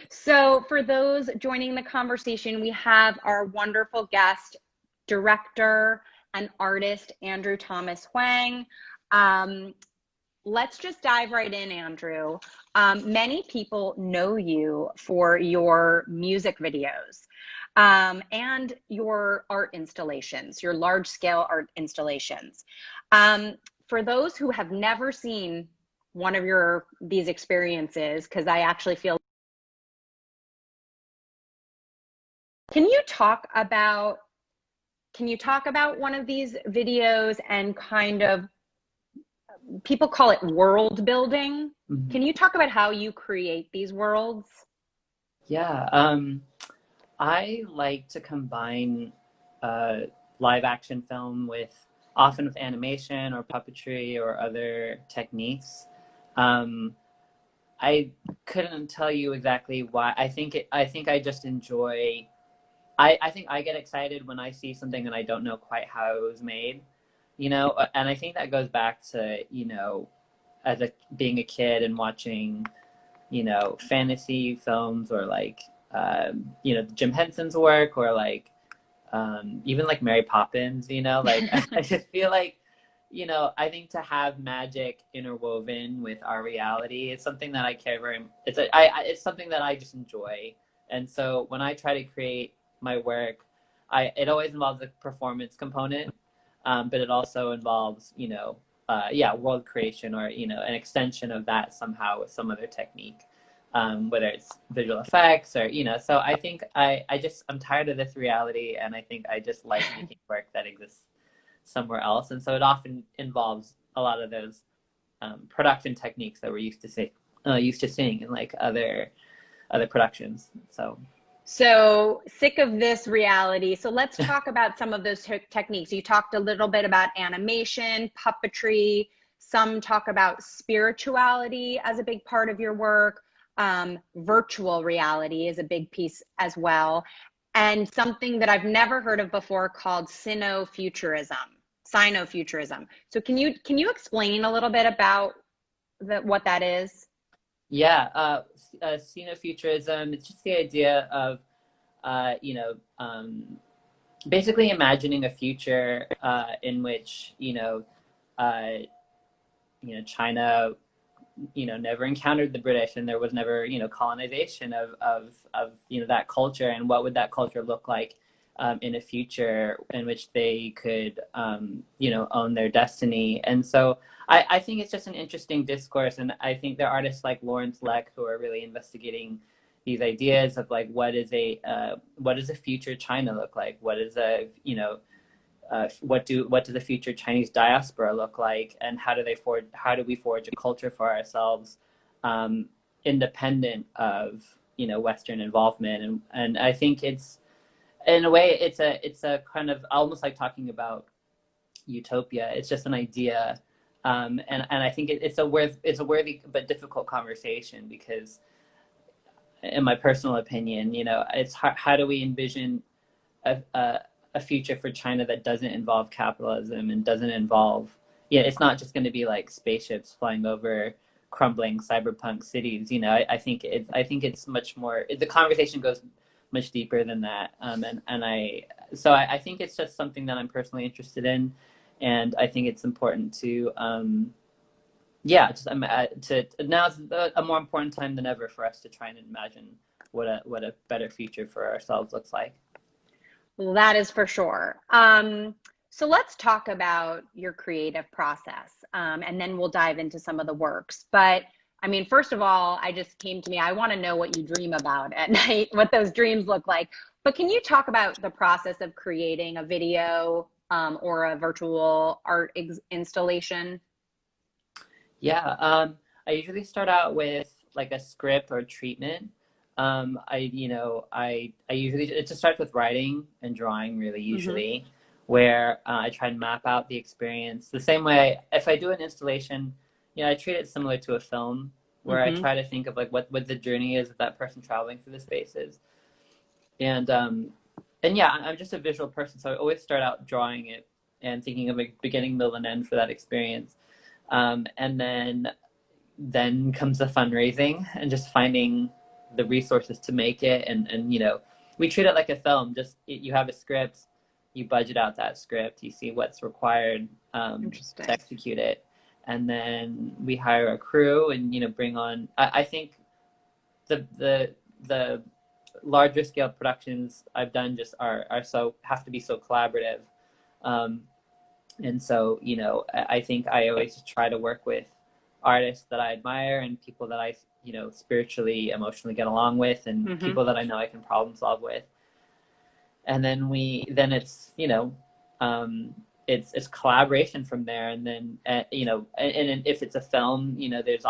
So for those joining the conversation, we have our wonderful guest, director and artist, Andrew Thomas Huang. Um, let's just dive right in, Andrew. Many people know you for your music videos and your art installations, your large scale art installations. For those who have never seen one of these experiences, because I actually feel, can you talk about one of these videos and kind of, people call it world building. Mhm. Can you talk about how you create these worlds? Yeah, I like to combine live action film often with animation or puppetry or other techniques. Um, I couldn't tell you exactly why. I think I just enjoy. I think I get excited when I see something and I don't know quite how it was made, and I think that goes back to, being a kid and watching, fantasy films or like, Jim Henson's work or like, even like Mary Poppins, like I just feel like, I think to have magic interwoven with our reality is something that I care very, it's something that I just enjoy. And so when I try to create my work, it always involves a performance component, but it also involves, world creation or, an extension of that somehow with some other technique, whether it's visual effects or, so I think I'm tired of this reality, and I think I just like making work that exists somewhere else. And so it often involves a lot of those production techniques that we're used to seeing in like other productions. So sick of this reality. So let's talk about some of those techniques. You talked a little bit about animation, puppetry. Some talk about spirituality as a big part of your work. Virtual reality is a big piece as well. And something that I've never heard of before called Sinnofuturism. Sinofuturism. So can you explain a little bit about what that is? Yeah, xenofuturism, it's just the idea of, uh, you know, um, basically imagining a future in which, China, never encountered the British, and there was never, colonization of that culture, and what would that culture look like in a future in which they could, own their destiny. And so I think it's just an interesting discourse, and I think there are artists like Lawrence Leck who are really investigating these ideas of like what does a future China look like? What is a what does the future Chinese diaspora look like, and how do we forge a culture for ourselves, independent of Western involvement. And I think it's, in a way, it's a kind of almost like talking about utopia. It's just an idea, and I think it's a worthy but difficult conversation, because in my personal opinion, it's how do we envision a future for China that doesn't involve capitalism and doesn't involve, it's not just going to be like spaceships flying over crumbling cyberpunk cities. I think it's much more, the conversation goes much deeper than that. I think it's just something that I'm personally interested in, and I think it's important to, now it's a more important time than ever for us to try and imagine what a better future for ourselves looks like. Well, that is for sure. So let's talk about your creative process, and then we'll dive into some of the works. But I mean, first of all, I just came to me, I want to know what you dream about at night, what those dreams look like. But can you talk about the process of creating a video or a virtual art installation? Yeah, I usually start out with like a script or treatment. I usually, it just starts with writing and drawing, really, Mm-hmm. usually, where I try and map out the experience. The same way, if I do an installation, I treat it similar to a film, where I Mm-hmm. try to think of like what the journey is of that person traveling through the spaces. And yeah, I'm just a visual person, so I always start out drawing it and thinking of a beginning, middle, and end for that experience. And then comes the fundraising and just finding the resources to make it. And you know, we treat it like a film. Just you have a script, you budget out that script, you see what's required to execute it, and then we hire a crew and, you know, bring on. I think the larger scale productions I've done just are so have to be so collaborative. And so, you know, I think I always try to work with artists that I admire and people that I, you know, spiritually, emotionally get along with, and people that I know I can problem solve with. And then it's, you know, it's collaboration from there. And then, you know, and if it's a film, you know, there's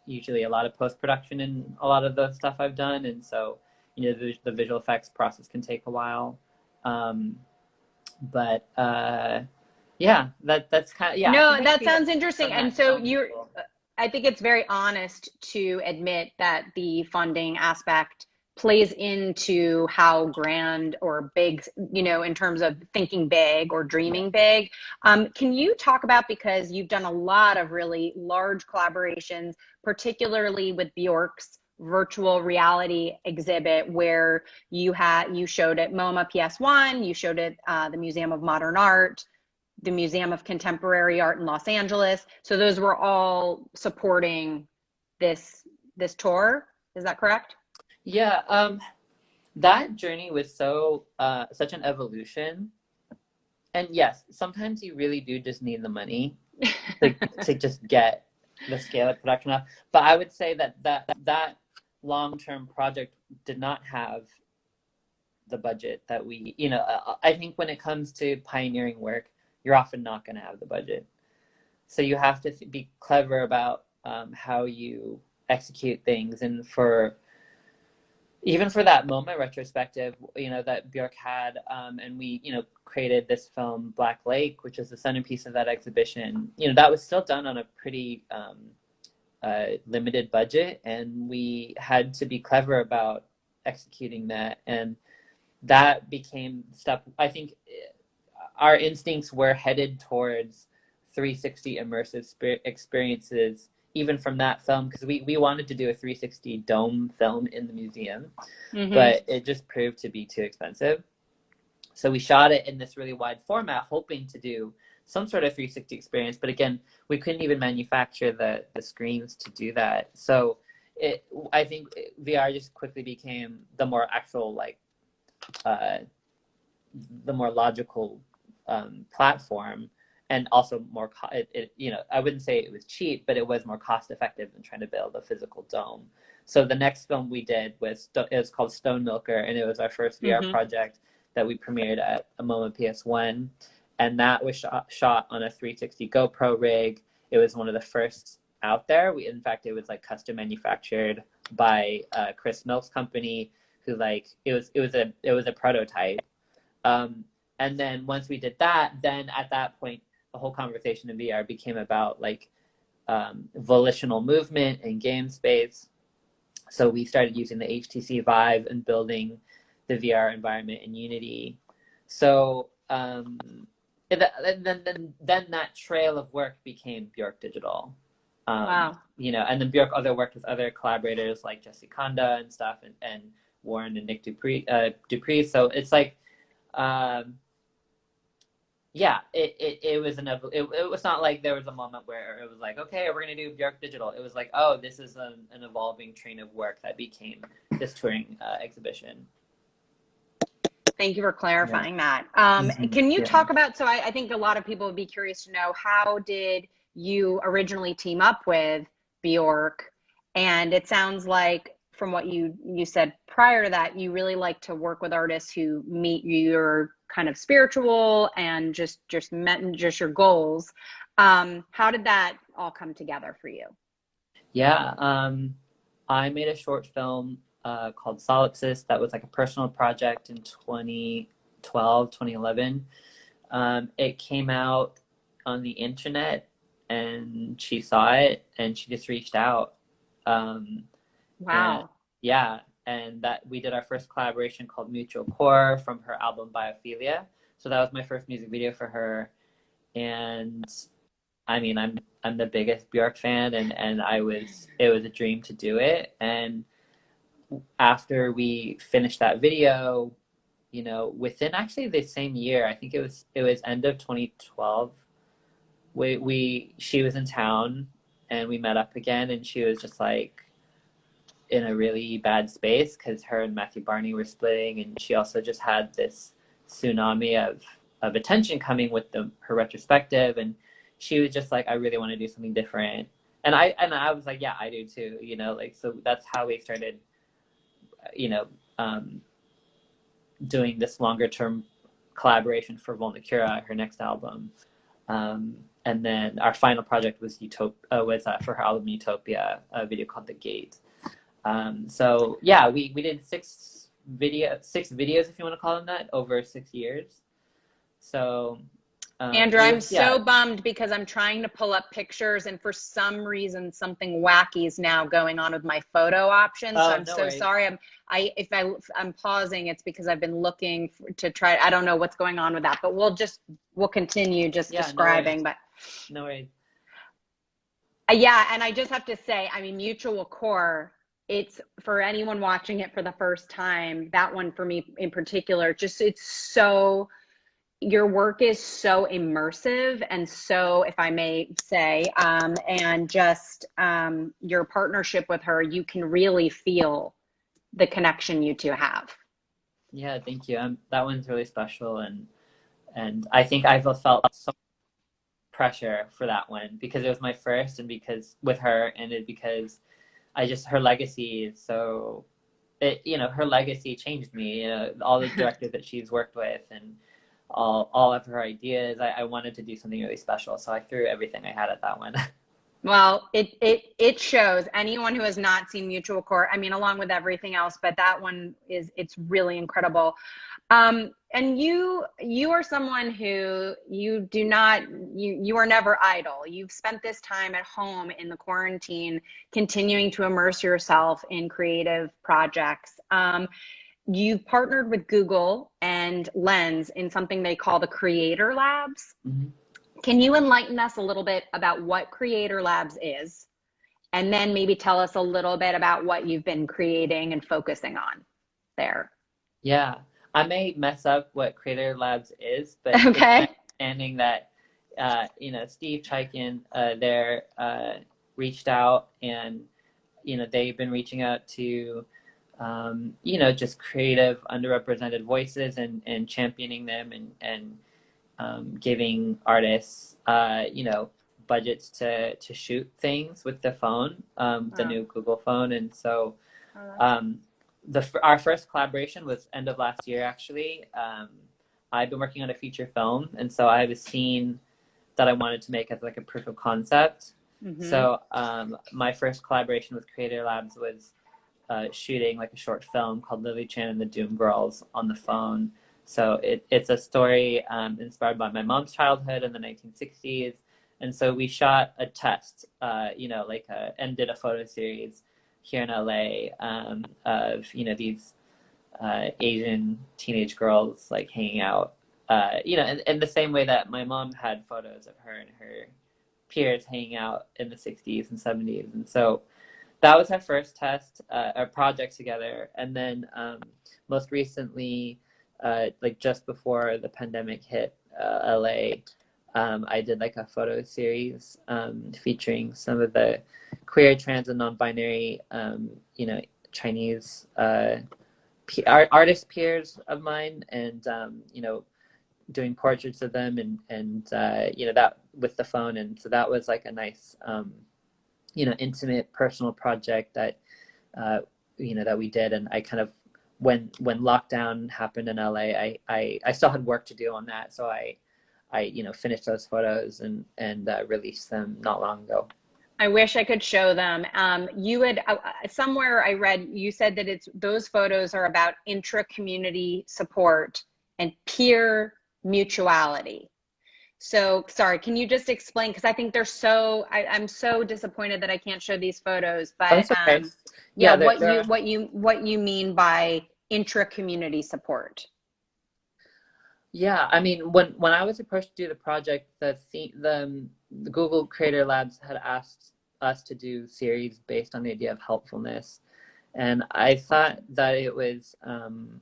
usually a lot of post-production in a lot of the stuff I've done. And so, you know, the visual effects process can take a while. But yeah, that's kind of, yeah. No, that sounds interesting. And so I think it's very honest to admit that the funding aspect plays into how grand or big, you know, in terms of thinking big or dreaming big. Can you talk about, because you've done a lot of really large collaborations, particularly with Björk's virtual reality exhibit, where you showed at MoMA PS1, you showed at the Museum of Modern Art, the Museum of Contemporary Art in Los Angeles. So those were all supporting this tour. Is that correct? Yeah. That journey was such an evolution. And yes, sometimes you really do just need the money to just get the scale of production up. But I would say that long-term project did not have the budget that we, you know, I think when it comes to pioneering work, you're often not going to have the budget. So you have to be clever about how you execute things. And even for that moment retrospective, you know, that Björk had, and we, you know, created this film Black Lake, which is the centerpiece of that exhibition. You know, that was still done on a pretty limited budget, and we had to be clever about executing that. And that became stuff. I think our instincts were headed towards 360 immersive experiences, even from that film, because we wanted to do a 360 dome film in the museum, but it just proved to be too expensive. So we shot it in this really wide format, hoping to do some sort of 360 experience. But again, we couldn't even manufacture the screens to do that. So I think VR just quickly became the more actual, like, the more logical platform, and also more you know, I wouldn't say it was cheap, but it was more cost effective than trying to build a physical dome. So the next film we did was called Stone Milker, and it was our first VR project that we premiered at a MoMA PS1, and that was shot on a 360 GoPro rig. It was one of the first out there. In fact, it was like custom manufactured by Chris Milk's company, who, like, it was a prototype. And then once we did that, then at that point, the whole conversation in VR became about, like, volitional movement and game space. So we started using the HTC Vive and building the VR environment in Unity. So then that trail of work became Björk Digital. Wow. You know, and then Björk worked with other collaborators like Jesse Conda and stuff, and Warren and Nick Dupree. So it's like, yeah, it was not like there was a moment where it was like, okay, we're gonna do Björk Digital. It was like, oh, this is an evolving train of work that became this touring exhibition. Thank you for clarifying that. Can you talk about, so I think a lot of people would be curious to know, how did you originally team up with Björk? And it sounds like, from what you said prior to that, you really like to work with artists who meet your kind of spiritual and just your goals. How did that all come together for you? Yeah, I made a short film called Solipsis that was like a personal project in 2012, 2011. It came out on the internet, and she saw it, and she just reached out. Wow. And that we did our first collaboration called Mutual Core from her album Biophilia. So that was my first music video for her. And I mean, I'm the biggest Björk fan, and it was a dream to do it. And after we finished that video, you know, within actually the same year, I think it was end of 2012. She was in town and we met up again, and she was just like in a really bad space because her and Matthew Barney were splitting, and she also just had this tsunami of attention coming with her retrospective, and she was just like, I really want to do something different. And I was like, yeah, I do too, you know, like, so that's how we started, you know, doing this longer term collaboration for Volnicura, her next album. And then our final project was for her album Utopia, a video called The Gate. So yeah, we did six videos, if you want to call them that, over 6 years. So Andrew, I'm so bummed because I'm trying to pull up pictures, and for some reason something wacky is now going on with my photo options. So I'm so sorry. If I'm pausing, it's because I've been looking to try. I don't know what's going on with that, but we'll continue just describing. No worries. Yeah, and I just have to say, I mean, Mutual Core. It's, for anyone watching it for the first time, that one for me in particular, your work is so immersive, and so, if I may say, and just your partnership with her, you can really feel the connection you two have. Yeah, thank you. That one's really special, and I think I've felt so much pressure for that one because it was my first, and because with her, and because her legacy is so, her legacy changed me. You know, all the directors that she's worked with, and all of her ideas. I wanted to do something really special, so I threw everything I had at that one. Well, it shows. Anyone who has not seen Mutual Core, I mean, along with everything else, but that one it's really incredible. And you are someone who you are never idle. You've spent this time at home in the quarantine, continuing to immerse yourself in creative projects. You've partnered with Google and Lens in something they call the Creator Labs. Mm-hmm. Can you enlighten us a little bit about what Creator Labs is? And then maybe tell us a little bit about what you've been creating and focusing on there. Yeah, I may mess up what Creator Labs is, but okay. It's understanding that, Steve Chaikin there reached out, and, they've been reaching out to, just creative, underrepresented voices and championing them and giving artists, budgets to shoot things with the phone, the new Google phone. And so our first collaboration was end of last year, actually. I've been working on a feature film, and so I have a scene that I wanted to make as like a proof of concept. Mm-hmm. So my first collaboration with Creator Labs was shooting like a short film called Lily Chan and the Doom Girls on the phone. So it's a story inspired by my mom's childhood in the 1960s. And so we shot a test, and did a photo series here in LA of, these Asian teenage girls like hanging out, in the same way that my mom had photos of her and her peers hanging out in the 60s and 70s. And so that was our first test, our project together. And then most recently, just before the pandemic hit LA, I did like a photo series featuring some of the queer, trans, and non-binary, Chinese artist peers of mine, and doing portraits of them, and that with the phone. And so that was like a nice, intimate, personal project that that we did. And I kind of, when lockdown happened in LA, I still had work to do on that, so I finished those photos and released them not long ago. I wish I could show them. You had somewhere I read you said that those photos are about intra-community support and peer mutuality. So sorry, can you just explain? Because I think I'm so disappointed that I can't show these photos. But okay. what you mean by intra-community support? Yeah, I mean, when I was approached to do the project, the Google Creator Labs had asked us to do series based on the idea of helpfulness. And I thought that it was, and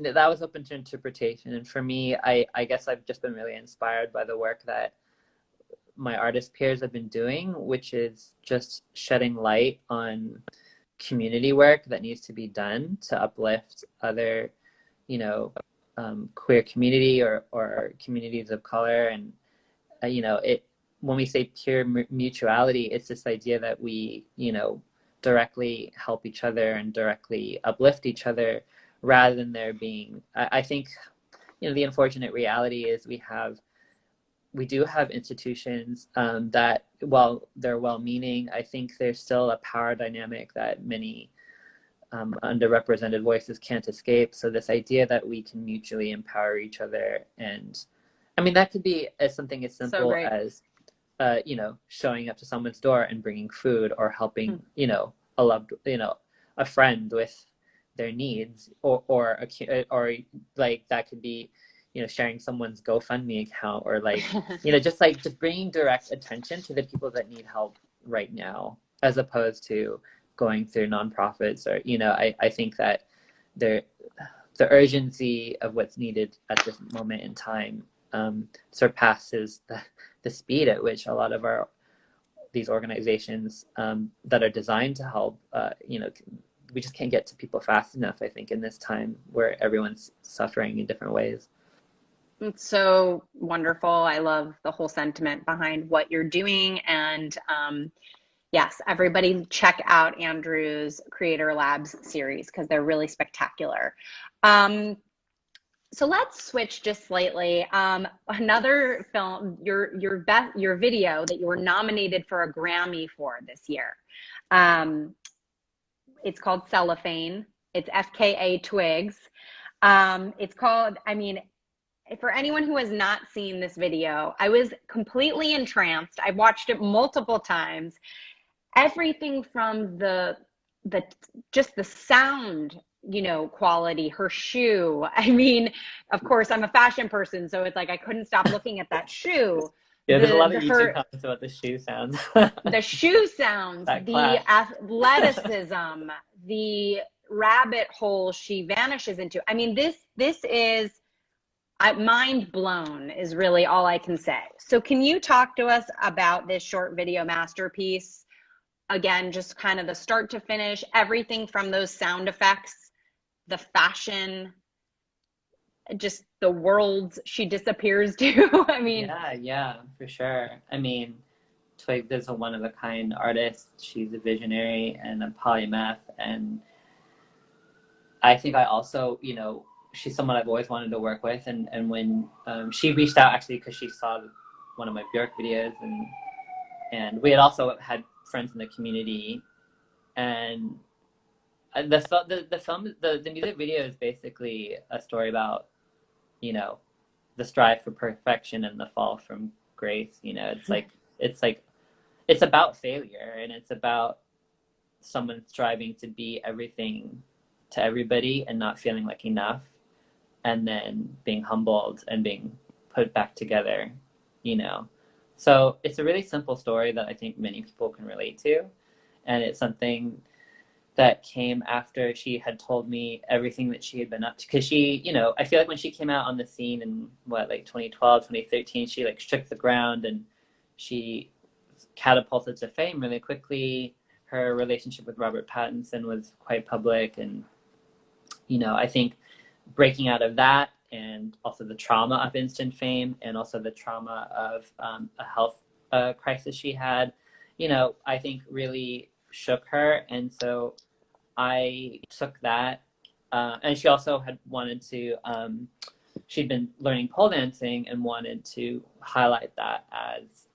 that was open to interpretation. And for me, I guess I've just been really inspired by the work that my artist peers have been doing, which is just shedding light on community work that needs to be done to uplift other, you know, queer community or communities of color. And, you know, when we say pure mutuality, it's this idea that we, you know, directly help each other and directly uplift each other rather than there being, I think, you know, the unfortunate reality is we do have institutions that, while they're well-meaning, I think there's still a power dynamic that many underrepresented voices can't escape. So this idea that we can mutually empower each other, and I mean, that could be something as simple as, you know, showing up to someone's door and bringing food, or helping, you know, a friend with their needs, or like that could be, you know, sharing someone's GoFundMe account, or like, you know, just bringing direct attention to the people that need help right now, as opposed to going through nonprofits. Or, you know, I think that the urgency of what's needed at this moment in time surpasses the speed at which a lot of these organizations that are designed to help, you know, we just can't get to people fast enough, I think, in this time where everyone's suffering in different ways. It's so wonderful. I love the whole sentiment behind what you're doing. And yes, everybody check out Andrew's Creator Labs series because they're really spectacular. So let's switch just slightly. Another film, your video that you were nominated for a Grammy for this year. It's called Cellophane. It's FKA Twigs. It's called, I mean, for anyone who has not seen this video, I was completely entranced. I've watched it multiple times. Everything from the just the sound, you know, quality, her shoe. I mean, of course, I'm a fashion person, so it's like I couldn't stop looking at that shoe. Yeah, there's a lot of YouTube comments about the shoe sounds. The shoe sounds, the athleticism, the rabbit hole she vanishes into. I mean, this is mind blown is really all I can say. So can you talk to us about this short video masterpiece? Again, just kind of the start to finish, everything from those sound effects, the fashion, just the worlds she disappears to. I mean, yeah, for sure. I mean, Twigs is a one-of-a-kind artist. She's a visionary and a polymath, and I think I also, you know, she's someone I've always wanted to work with. And when she reached out, actually, because she saw one of my Björk videos, and we had also had friends in the community, and the music video is basically a story about, you know, the strive for perfection and the fall from grace. You know, it's about failure, and it's about someone striving to be everything to everybody and not feeling like enough, and then being humbled and being put back together, you know. So it's a really simple story that I think many people can relate to. And it's something that came after she had told me everything that she had been up to. Because she, you know, I feel like when she came out on the scene in 2012, 2013, she like shook the ground, and she catapulted to fame really quickly. Her relationship with Robert Pattinson was quite public. And, you know, I think breaking out of that, and also the trauma of instant fame, and also the trauma of a health crisis she had, you know, I think really shook her. And so I took that, and she also had wanted to, she'd been learning pole dancing and wanted to highlight that as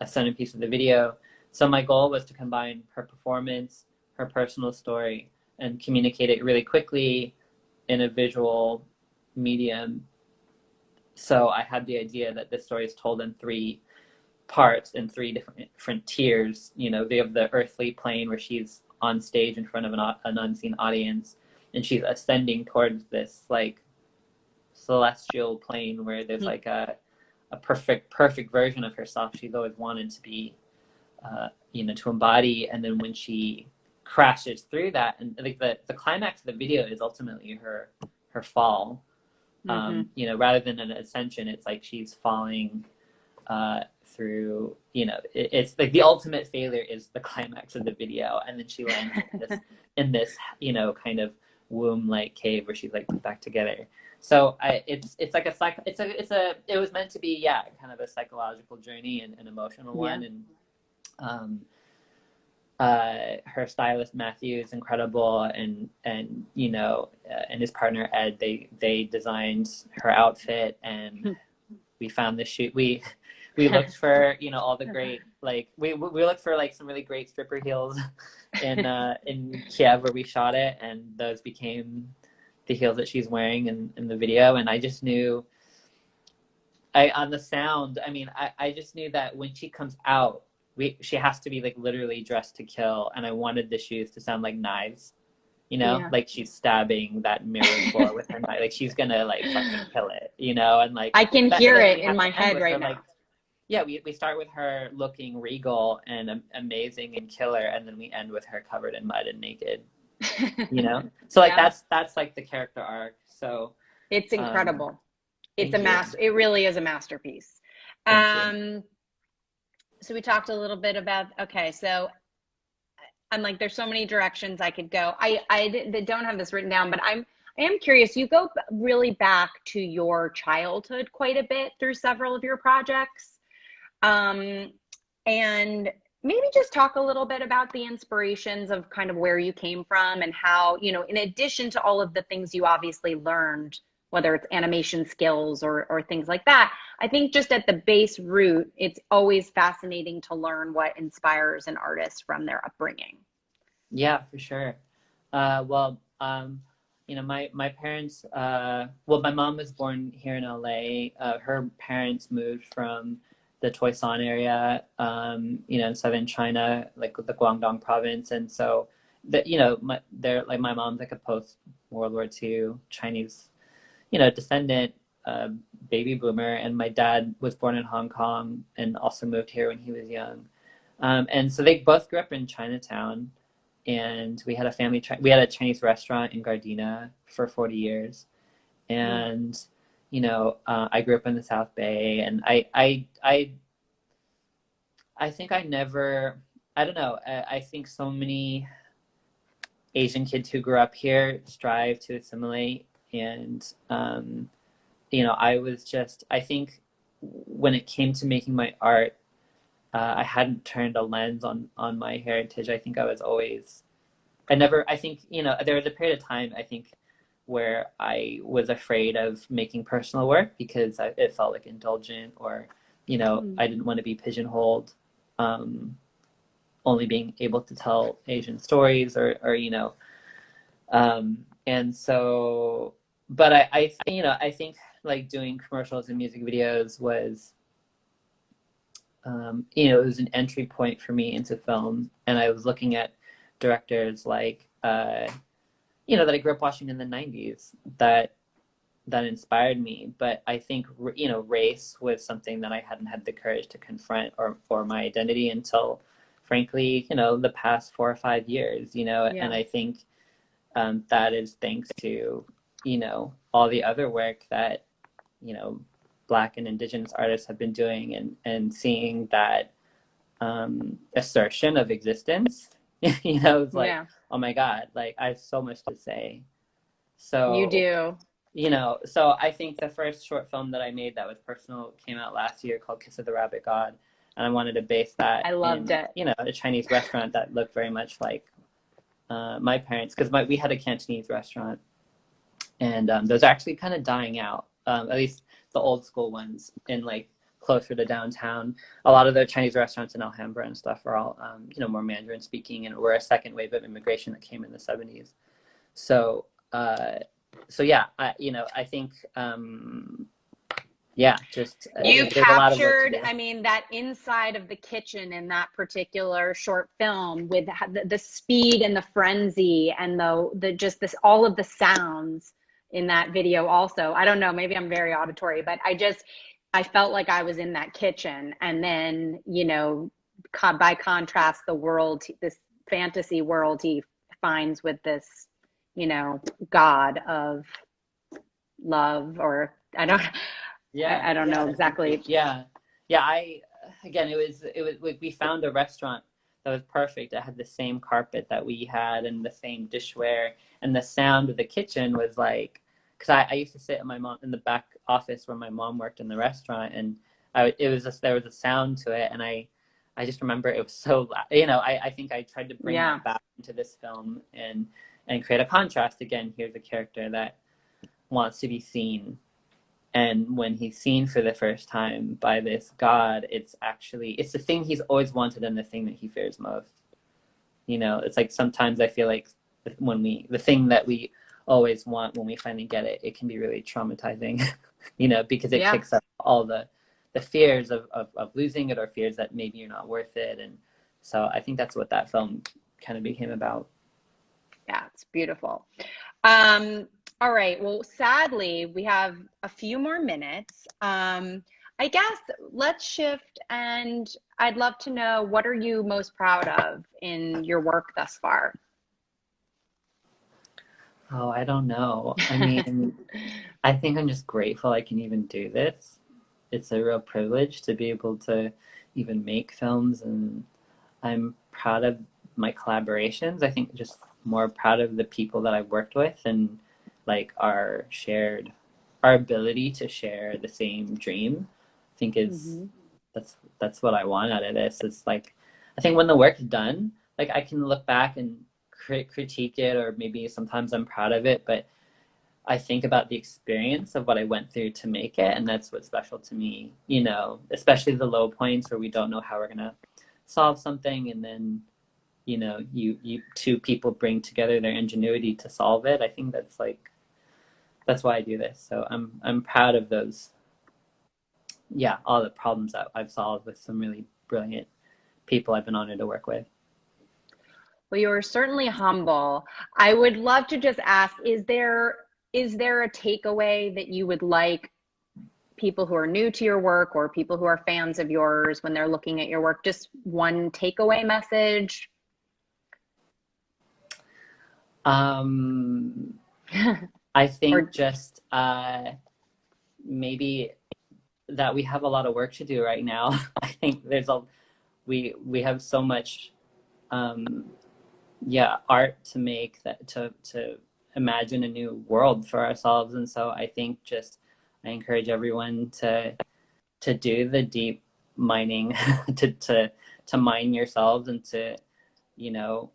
a centerpiece of the video. So my goal was to combine her performance, her personal story, and communicate it really quickly in a visual medium. So I had the idea that this story is told in 3 parts, in 3 different tiers. You know, they have the earthly plane where she's on stage in front of an unseen audience, and she's ascending towards this like celestial plane where there's like a perfect version of herself she's always wanted to be, you know, to embody. And then when she crashes through that, and like the climax of the video is ultimately her fall. You know, rather than an ascension, it's like she's falling through, you know, it's like the ultimate failure is the climax of the video, and then she lands in this, you know, kind of womb-like cave where she's like put back together. So it's like it was meant to be, yeah, kind of a psychological journey and an emotional one. And her stylist Matthew is incredible, and you know, and his partner Ed, they designed her outfit, and we found the shoot. We looked for, you know, all the great, like we looked for like some really great stripper heels in Kiev where we shot it, and those became the heels that she's wearing in the video. And I just knew, on the sound, I mean, I just knew that when she comes out, she has to be like literally dressed to kill, and I wanted the shoes to sound like knives, you know, like she's stabbing that mirror floor with her knife, like she's gonna like fucking kill it, you know. And like I can hear it in my head right now. Like, yeah, we start with her looking regal and amazing and killer, and then we end with her covered in mud and naked, you know. So like that's like the character arc. So it's incredible. It's it really is a masterpiece. So we talked a little bit about, okay, so I'm like, there's so many directions I could go. I don't have this written down, but I am curious. You go really back to your childhood quite a bit through several of your projects. And maybe just talk a little bit about the inspirations of kind of where you came from, and how, you know, in addition to all of the things you obviously learned, whether it's animation skills or things like that, I think just at the base root, it's always fascinating to learn what inspires an artist from their upbringing. Yeah, for sure. Well, you know, my parents, well, my mom was born here in LA. Her parents moved from the Toisan area, you know, in southern China, like the Guangdong province. And so, you know, my mom's like a post World War II Chinese, you know, descendant, baby boomer, and my dad was born in Hong Kong and also moved here when he was young. And so they both grew up in Chinatown, and we had a Chinese restaurant in Gardena for 40 years. And, you know, I grew up in the South Bay, and I think I don't know, I think so many Asian kids who grew up here strive to assimilate. And, you know, I think when it came to making my art, I hadn't turned a lens on my heritage. I think I think, you know, there was a period of time, I think, where I was afraid of making personal work because it felt like indulgent, or, you know, I didn't want to be pigeonholed, only being able to tell Asian stories, or you know, and so, but I you know, I think like doing commercials and music videos was, you know, it was an entry point for me into film. And I was looking at directors like, you know, that I grew up watching in the 90s that inspired me. But I think, you know, race was something that I hadn't had the courage to confront, or my identity, until, frankly, you know, the past 4 or 5 years, you know. And I think that is thanks to, you know, all the other work that, you know, Black and Indigenous artists have been doing, and seeing that assertion of existence, you know, it's like, oh my God, like I have so much to say. So you do, you know, so I think the first short film that I made that was personal came out last year, called Kiss of the Rabbit God. And I wanted to base that, I loved it, you know, a Chinese restaurant that looked very much like my parents, because we had a Cantonese restaurant, and those are actually kind of dying out, at least the old school ones in like closer to downtown. A lot of the Chinese restaurants in Alhambra and stuff are all, you know, more Mandarin speaking, and we're a second wave of immigration that came in the 70s. So, so yeah, you know, I think, yeah, just you captured, I mean, that inside of the kitchen in that particular short film, with the speed and the frenzy and the just this, all of the sounds in that video also. I don't know, maybe I'm very auditory, but I felt like I was in that kitchen. And then, you know, by contrast, the world, this fantasy world he finds with this, you know, god of love, or Yeah, I don't yeah, know exactly. yeah, yeah. Again, it was we found a restaurant that was perfect. It had the same carpet that we had and the same dishware, and the sound of the kitchen was like, because I used to sit in my mom in the back office where my mom worked in the restaurant, and it was just, there was a sound to it, and I just remember it was so loud. You know, I think I tried to bring Yeah. that back into this film and create a contrast. Again, here's a character that wants to be seen, and when he's seen for the first time by this god, it's the thing he's always wanted and the thing that he fears most. You know, it's like sometimes I feel like the thing that we always want, when we finally get it, it can be really traumatizing. You know, because it Yeah. kicks up all the fears of losing it, or fears that maybe you're not worth it. And so I think that's what that film kind of became about. Yeah, it's beautiful. All right. Well, sadly, we have a few more minutes. I guess let's shift, and I'd love to know, what are you most proud of in your work thus far? Oh, I don't know. I mean, I think I'm just grateful I can even do this. It's a real privilege to be able to even make films, and I'm proud of my collaborations. I think just more proud of the people that I've worked with, and like our ability to share the same dream. I think is Hmm. that's what I want out of this. It's like, I think when the work's done, like I can look back and critique it, or maybe sometimes I'm proud of it, but I think about the experience of what I went through to make it, and that's what's special to me. You know, especially the low points where we don't know how we're gonna solve something, and then, you know, you two people bring together their ingenuity to solve it. I think that's why I do this. So I'm proud of those. Yeah, all the problems that I've solved with some really brilliant people I've been honored to work with. Well, you're certainly humble. I would love to just ask, is there a takeaway that you would like people who are new to your work, or people who are fans of yours, when they're looking at your work, just one takeaway message? Um, I think Or just maybe that we have a lot of work to do right now. I think we have so much art to make, that to imagine a new world for ourselves. And so I think just I encourage everyone to do the deep mining, to mine yourselves, and to, you know,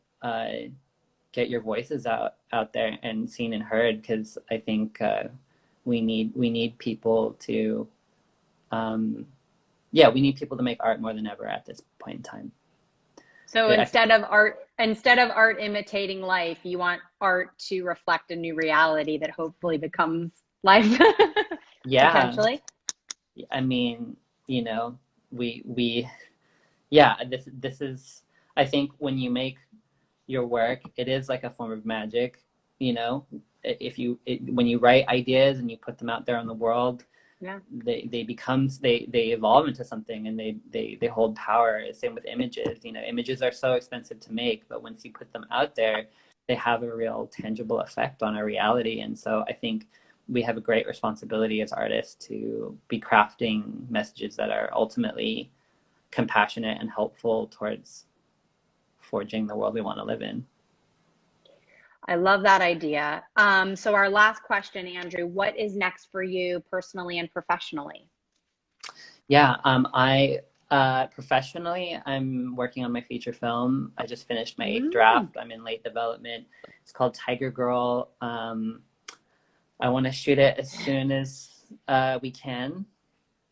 get your voices out there and seen and heard, because I think we need people to we need people to make art more than ever at this point in time. so Yeah, instead of art imitating life, you want art to reflect a new reality that hopefully becomes life, yeah. potentially. I mean, you know, we yeah. This is, I think when you make your work, it is like a form of magic. You know, when you write ideas and you put them out there in the world, Yeah. they evolve into something, and they hold power. Same with images. You know, images are so expensive to make, but once you put them out there, they have a real tangible effect on our reality. And so I think we have a great responsibility as artists to be crafting messages that are ultimately compassionate and helpful towards forging the world we want to live in. I love that idea. So our last question, Andrew, what is next for you personally and professionally? Yeah, I professionally, I'm working on my feature film. I just finished my eighth Mm. draft. I'm in late development. It's called Tiger Girl. I want to shoot it as soon as we can.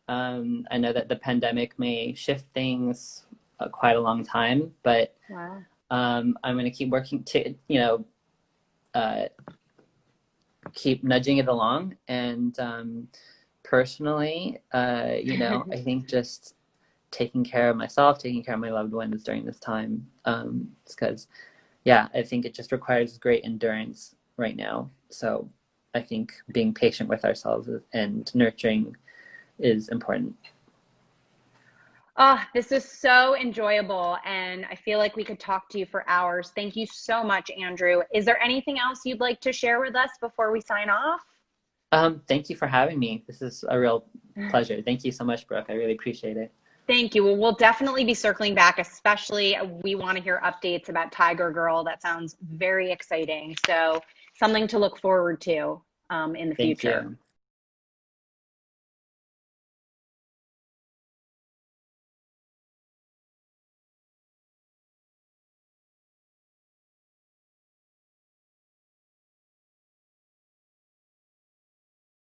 I know that the pandemic may shift things quite a long time, but Wow. I'm going to keep working to, you know, keep nudging it along. And personally, you know, I think just taking care of myself, taking care of my loved ones during this time. Because, yeah, I think it just requires great endurance right now. So I think being patient with ourselves and nurturing is important. Oh, this is so enjoyable, and I feel like we could talk to you for hours. Thank you so much, Andrew. Is there anything else you'd like to share with us before we sign off? Thank you for having me. This is a real pleasure. Thank you so much, Brooke. I really appreciate it. Thank you. Well, we'll definitely be circling back, especially we want to hear updates about Tiger Girl. That sounds very exciting. So something to look forward to in the Thank future. you.